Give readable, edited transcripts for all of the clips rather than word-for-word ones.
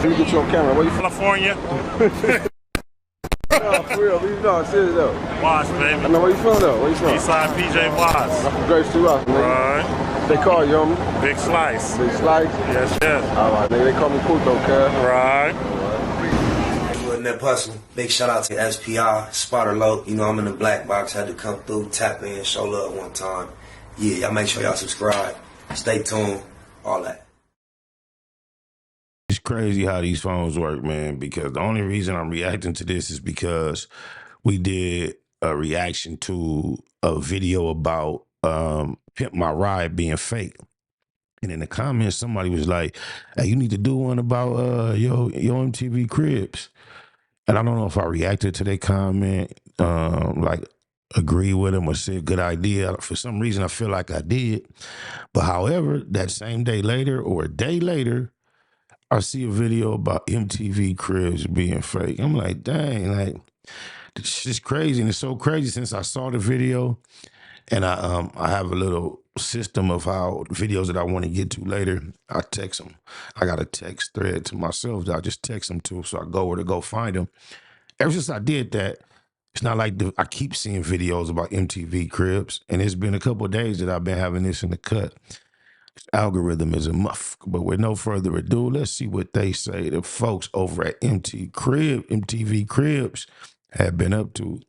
Let me get you on camera. Where you from? California. No, for real. No, serious though. Watts, baby. I know where you from though. Where you from? Eastside PJ Watts. I'm from Grace 2 Rock, nigga. Right. They call you, homie. Big Slice. Big Slice. Yes, yes. All right, nigga. They call me Puto, cuz. Right. In that hustle. Big shout out to SPI, Spotter Low. You know, I'm in the black box, had to come through, tap in, show love one time. Yeah, y'all make sure y'all subscribe. Stay tuned, all that. It's crazy how these phones work, man, because the only reason I'm reacting to this is because we did a reaction to a video about Pimp My Ride being fake. And in the comments, somebody was like, hey, you need to do one about your MTV Cribs. And I don't know if I reacted to their comment, like agree with them or said good idea. For some reason, I feel like I did. But however, that same day later or a day later, I see a video about MTV Cribs being fake. I'm like, dang, like, it's just crazy. And it's so crazy since I saw the video. And I have a little system of how videos that I want to get to later, I text them. I got a text thread to myself that I just text them to, so I go where to go find them. Ever since I did that, it's not like I keep seeing videos about MTV Cribs, and it's been a couple of days that I've been having this in the cut. This algorithm is a muff, but with no further ado, let's see what they say. The folks over at MTV Cribs have been up to.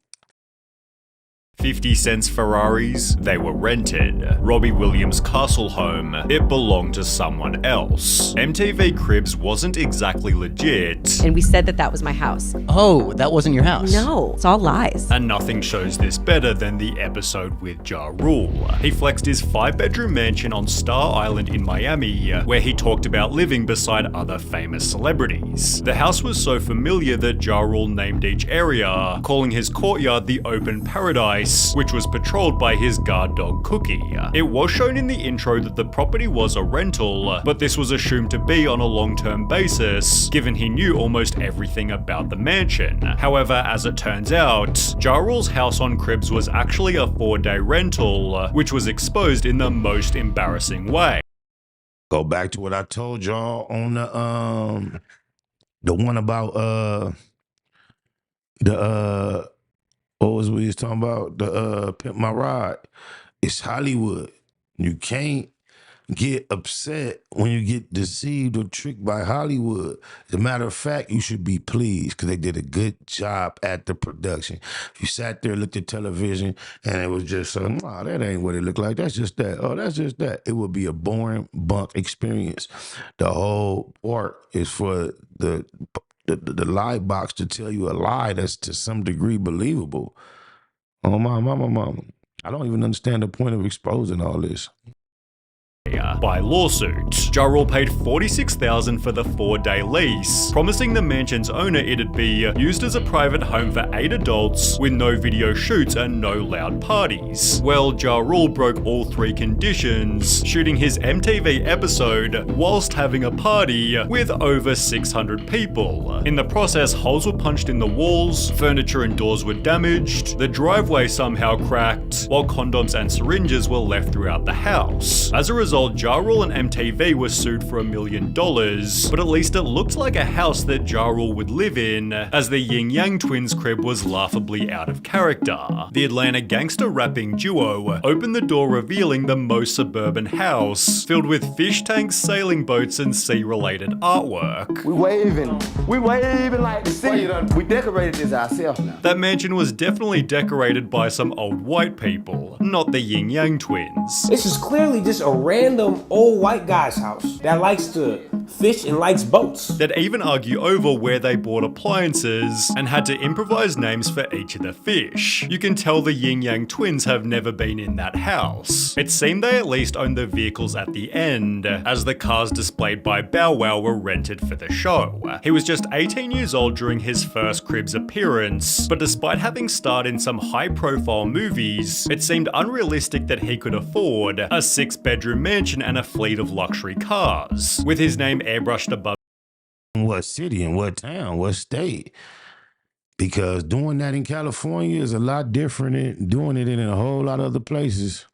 50 cents Ferraris, they were rented. Robbie Williams' castle home, it belonged to someone else. MTV Cribs wasn't exactly legit. And we said that was my house. Oh, that wasn't your house? No, it's all lies. And nothing shows this better than the episode with Ja Rule. He flexed his 5-bedroom mansion on Star Island in Miami, where he talked about living beside other famous celebrities. The house was so familiar that Ja Rule named each area, calling his courtyard the Open Paradise, which was patrolled by his guard dog Cookie. It was shown in the intro that the property was a rental, but this was assumed to be on a long-term basis, given he knew almost everything about the mansion. However, as it turns out, Ja Rule's house on Cribs was actually a 4-day rental, which was exposed in the most embarrassing way. Go back to what I told y'all on the one about what was we was talking about? The Pimp My Ride. It's Hollywood. You can't get upset when you get deceived or tricked by Hollywood. As a matter of fact, you should be pleased because they did a good job at the production. If you sat there, looked at television, and it was just, nah, that ain't what it looked like. That's just that. Oh, that's just that. It would be a boring bunk experience. The whole part is for the lie box to tell you a lie that's to some degree believable. Oh, my mama. I don't even understand the point of exposing all this. By lawsuit. Ja Rule paid $46,000 for the 4-day lease, promising the mansion's owner it'd be used as a private home for 8 adults with no video shoots and no loud parties. Well, Ja Rule broke all 3 conditions, shooting his MTV episode whilst having a party with over 600 people. In the process, holes were punched in the walls, furniture and doors were damaged, the driveway somehow cracked, while condoms and syringes were left throughout the house. As a result, Ja Rule and MTV were sued for $1 million, but at least it looked like a house that Ja Rule would live in, as the Ying Yang Twins crib was laughably out of character. The Atlanta gangster rapping duo opened the door revealing the most suburban house, filled with fish tanks, sailing boats, and sea-related artwork. We waving like the sea. We decorated this ourselves now. That mansion was definitely decorated by some old white people, not the Ying Yang Twins. This is clearly just a random old white guy's house that likes to fish and likes boats. They'd even argue over where they bought appliances and had to improvise names for each of the fish. You can tell the Ying Yang Twins have never been in that house. It seemed they at least owned the vehicles at the end, as the cars displayed by Bow Wow were rented for the show. He was just 18 years old during his first Cribs appearance, but despite having starred in some high-profile movies, it seemed unrealistic that he could afford a 6-bedroom mansion and a fleet of luxury cars, with his name airbrushed above. What city and what town, what state? Because doing that in California is a lot different than doing it in a whole lot of other places.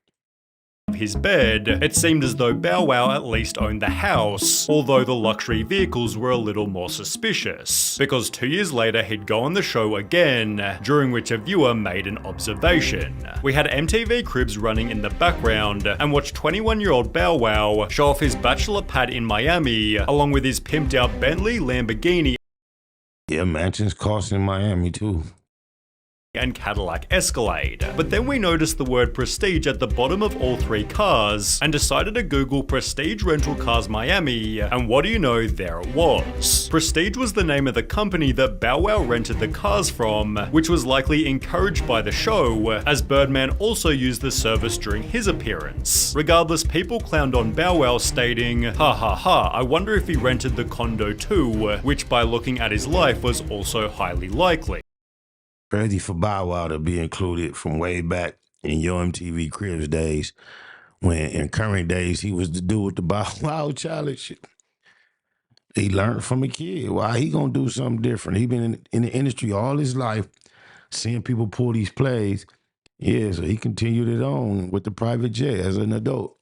his bed, it seemed as though Bow Wow at least owned the house, although the luxury vehicles were a little more suspicious, because 2 years later he'd go on the show again, during which a viewer made an observation. We had MTV Cribs running in the background, and watched 21-year-old Bow Wow show off his bachelor pad in Miami, along with his pimped out Bentley, Lamborghini, Yeah, mansions cost in Miami too. and Cadillac Escalade. But then we noticed the word Prestige at the bottom of all three cars, and decided to Google Prestige Rental Cars Miami, and what do you know, there it was. Prestige was the name of the company that Bow Wow rented the cars from, which was likely encouraged by the show, as Birdman also used the service during his appearance. Regardless, people clowned on Bow Wow, stating, "Ha ha ha, I wonder if he rented the condo too," which by looking at his life was also highly likely. Crazy for Bow Wow to be included from way back in your MTV Cribs days, when in current days he was the dude with the Bow Wow challenge. He learned from a kid. Why he gonna do something different? He been in the industry all his life, seeing people pull these plays. Yeah, so he continued it on with the private jet as an adult.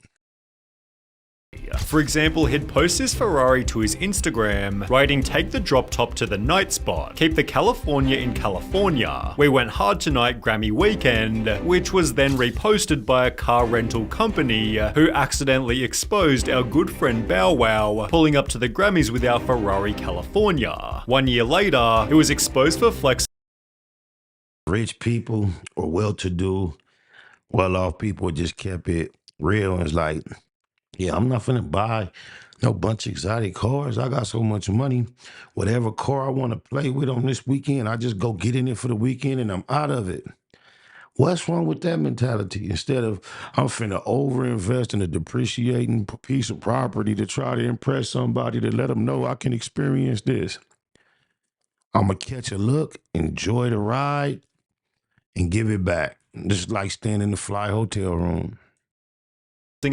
For example, he'd post his Ferrari to his Instagram, writing, "Take the drop top to the night spot. Keep the California in California. We went hard tonight, Grammy weekend," which was then reposted by a car rental company who accidentally exposed our good friend Bow Wow pulling up to the Grammys with our Ferrari California. 1 year later, it was exposed for flexing. Rich people or well-to-do, well-off people just kept it real and it's like, yeah, I'm not finna buy no bunch of exotic cars. I got so much money. Whatever car I want to play with on this weekend, I just go get in it for the weekend and I'm out of it. What's wrong with that mentality? Instead of, I'm finna overinvest in a depreciating piece of property to try to impress somebody, to let them know I can experience this. I'm gonna catch a look, enjoy the ride, and give it back. Just like staying in the fly hotel room.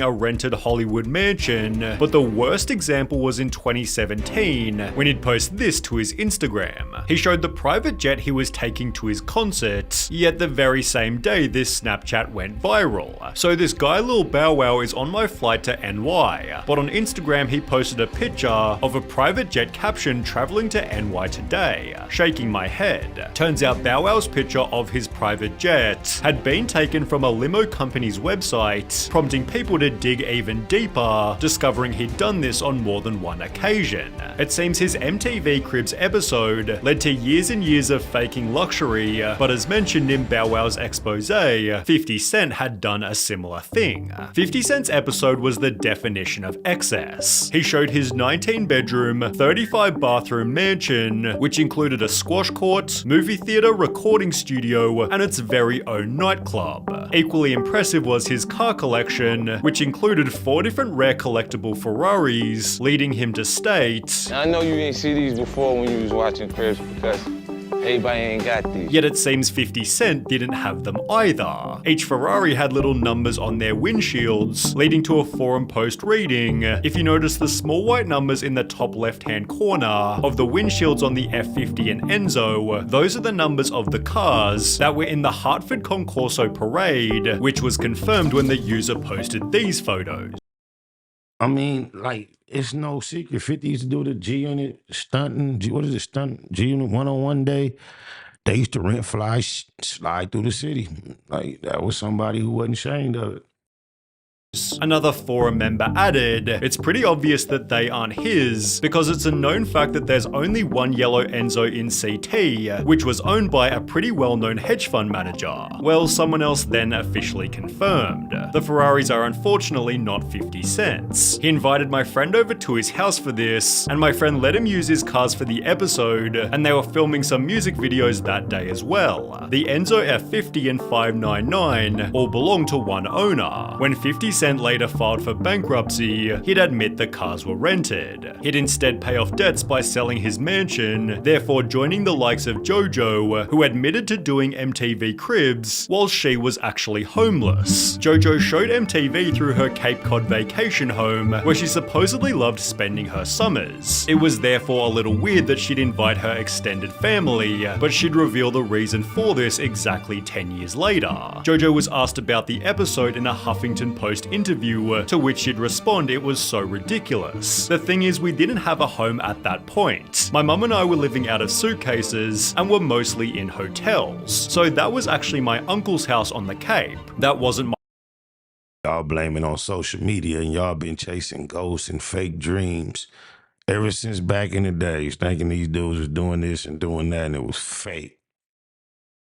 A rented Hollywood mansion, but the worst example was in 2017 when he'd post this to his Instagram. He showed the private jet he was taking to his concert, yet the very same day this Snapchat went viral. So this guy Lil Bow Wow is on my flight to NY, but on Instagram he posted a picture of a private jet caption, "Traveling to NY today," shaking my head. Turns out Bow Wow's picture of his private jet had been taken from a limo company's website, prompting people to dig even deeper, discovering he'd done this on more than one occasion. It seems his MTV Cribs episode led to years and years of faking luxury, but as mentioned in Bow Wow's expose, 50 Cent had done a similar thing. 50 Cent's episode was the definition of excess. He showed his 19-bedroom, 35-bathroom mansion, which included a squash court, movie theater, recording studio, and its very own nightclub. Equally impressive was his car collection, which included 4 different rare collectible Ferraris, leading him to state, "I know you ain't see these before when you was watching Cribs because everybody ain't got these." Yet it seems 50 Cent didn't have them either. Each Ferrari had little numbers on their windshields, leading to a forum post reading, "If you notice the small white numbers in the top left-hand corner of the windshields on the F50 and Enzo, those are the numbers of the cars that were in the Hartford Concorso parade," which was confirmed when the user posted these photos. I mean, like, it's no secret. 50 used to do the G-Unit stunting. G-Unit 101 day. They used to rent flies, slide through the city. Like, that was somebody who wasn't ashamed of it. Another forum member added, "It's pretty obvious that they aren't his, because it's a known fact that there's only one yellow Enzo in CT, which was owned by a pretty well-known hedge fund manager." Well, someone else then officially confirmed. The Ferraris are unfortunately not 50 Cent's. He invited my friend over to his house for this, and my friend let him use his cars for the episode, and they were filming some music videos that day as well. The Enzo F50 and 599 all belonged to one owner. When 50 Cent later filed for bankruptcy, he'd admit the cars were rented. He'd instead pay off debts by selling his mansion, therefore joining the likes of Jojo, who admitted to doing MTV Cribs while she was actually homeless. Jojo showed MTV through her Cape Cod vacation home, where she supposedly loved spending her summers. It was therefore a little weird that she'd invite her extended family, but she'd reveal the reason for this exactly 10 years later. Jojo was asked about the episode in a Huffington Post interview, to which she'd respond it was so ridiculous. The thing is, we didn't have a home at that point. My mum and I were living out of suitcases and were mostly in hotels. So that was actually my uncle's house on the Cape. That wasn't my— Y'all blame it on social media, and y'all been chasing ghosts and fake dreams ever since back in the days, thinking these dudes was doing this and doing that, and it was fake.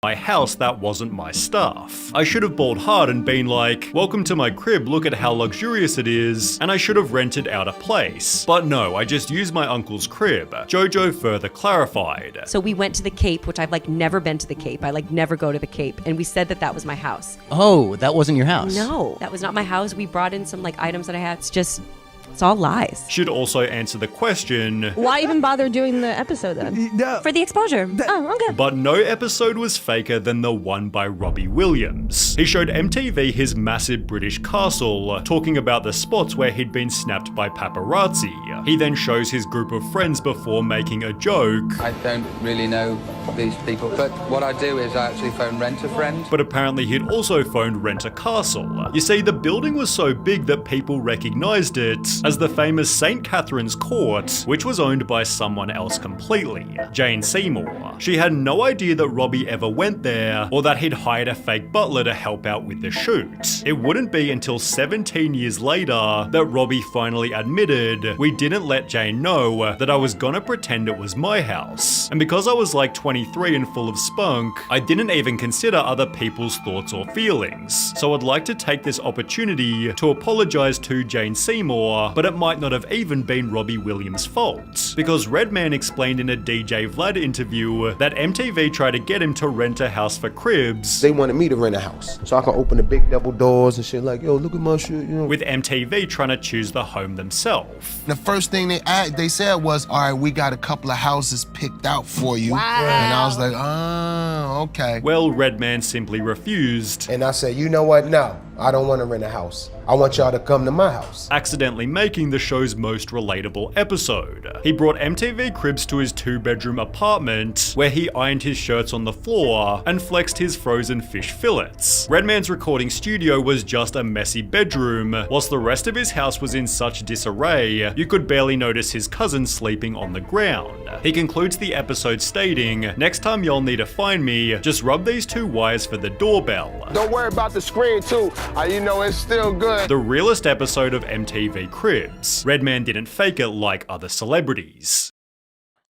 my house, that wasn't my stuff. I should have balled hard and been like, welcome to my crib, look at how luxurious it is, and I should have rented out a place. But no, I just used my uncle's crib. Jojo further clarified. So we went to the Cape, which I've never been to the Cape. I never go to the Cape. And we said that was my house. Oh, that wasn't your house? No, that was not my house. We brought in some items that I had. It's all lies. Should also answer the question, why even bother doing the episode then? For the exposure. Oh, okay. But no episode was faker than the one by Robbie Williams. He showed MTV his massive British castle, talking about the spots where he'd been snapped by paparazzi. He then shows his group of friends before making a joke. I don't really know these people, but what I do is I actually phone Rent-A-Friend. But apparently he'd also phoned Rent-A-Castle. You see, the building was so big that people recognized it as the famous St. Catherine's Court, which was owned by someone else completely, Jane Seymour. She had no idea that Robbie ever went there, or that he'd hired a fake butler to help out with the shoot. It wouldn't be until 17 years later that Robbie finally admitted, we didn't let Jane know that I was gonna pretend it was my house. And because I was like 23 and full of spunk, I didn't even consider other people's thoughts or feelings. So I'd like to take this opportunity to apologize to Jane Seymour, but it might not have even been Robbie Williams' fault. Because Redman explained in a DJ Vlad interview that MTV tried to get him to rent a house for Cribs. They wanted me to rent a house so I can open the big double doors and shit like, yo, look at my shit, you know. With MTV trying to choose the home themselves. The first thing they said was, all right, we got a couple of houses picked out for you. Wow. And I was like, oh, okay. Well, Redman simply refused. And I said, you know what, no, I don't want to rent a house. I want y'all to come to my house. Accidentally making the show's most relatable episode. He brought MTV Cribs to his 2-bedroom apartment, where he ironed his shirts on the floor and flexed his frozen fish fillets. Redman's recording studio was just a messy bedroom, whilst the rest of his house was in such disarray, you could barely notice his cousin sleeping on the ground. He concludes the episode stating, next time y'all need to find me, just rub these 2 wires for the doorbell. Don't worry about the screen too. You know, it's still good. The realest episode of MTV Cribs. Redman didn't fake it like other celebrities.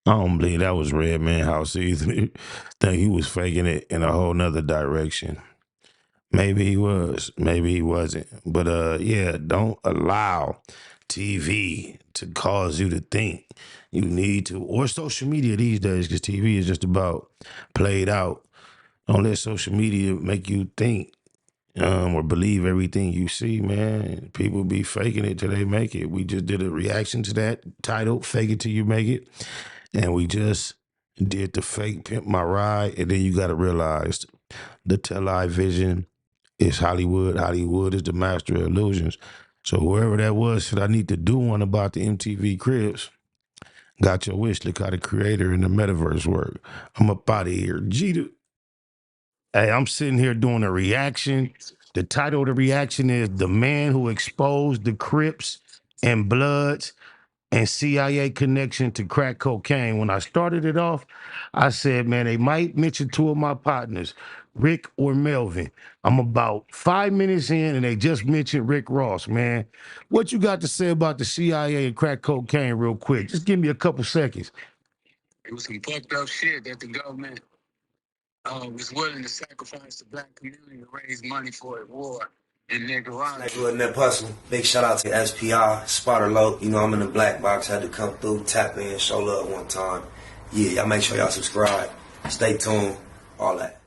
I don't believe that was Redman's house either. Think he was faking it in a whole nother direction. Maybe he was, maybe he wasn't. But yeah, don't allow TV to cause you to think you need to, or social media these days, because TV is just about played out. Don't let social media make you think or believe everything you see, man. People be faking it till they make it. We just did a reaction to that title, Fake It Till You Make It. And we just did the fake Pimp My Ride. And then you got to realize the television is Hollywood. Hollywood is the master of illusions. So whoever that was said, I need to do one about the MTV Cribs. Got your wish. Look how the creator in the metaverse work. I'm up out of here. Jeter. Hey, I'm sitting here doing a reaction. The title of the reaction is The Man Who Exposed the Crips and Bloods and CIA Connection to Crack Cocaine. When I started it off, I said, man, they might mention 2 of my partners, Rick or Melvin. I'm about 5 minutes in and they just mentioned Rick Ross, man. What you got to say about the CIA and crack cocaine real quick? Just give me a couple seconds. It was some fucked up shit that the government was willing to sacrifice the black community to raise money for a war in Nicaragua. Wasn't that personal? Big shout out to SPR, Spotter Low. You know, I'm in the black box, had to come through, tap in, show love one time. Yeah, y'all make sure y'all subscribe. Stay tuned, all that.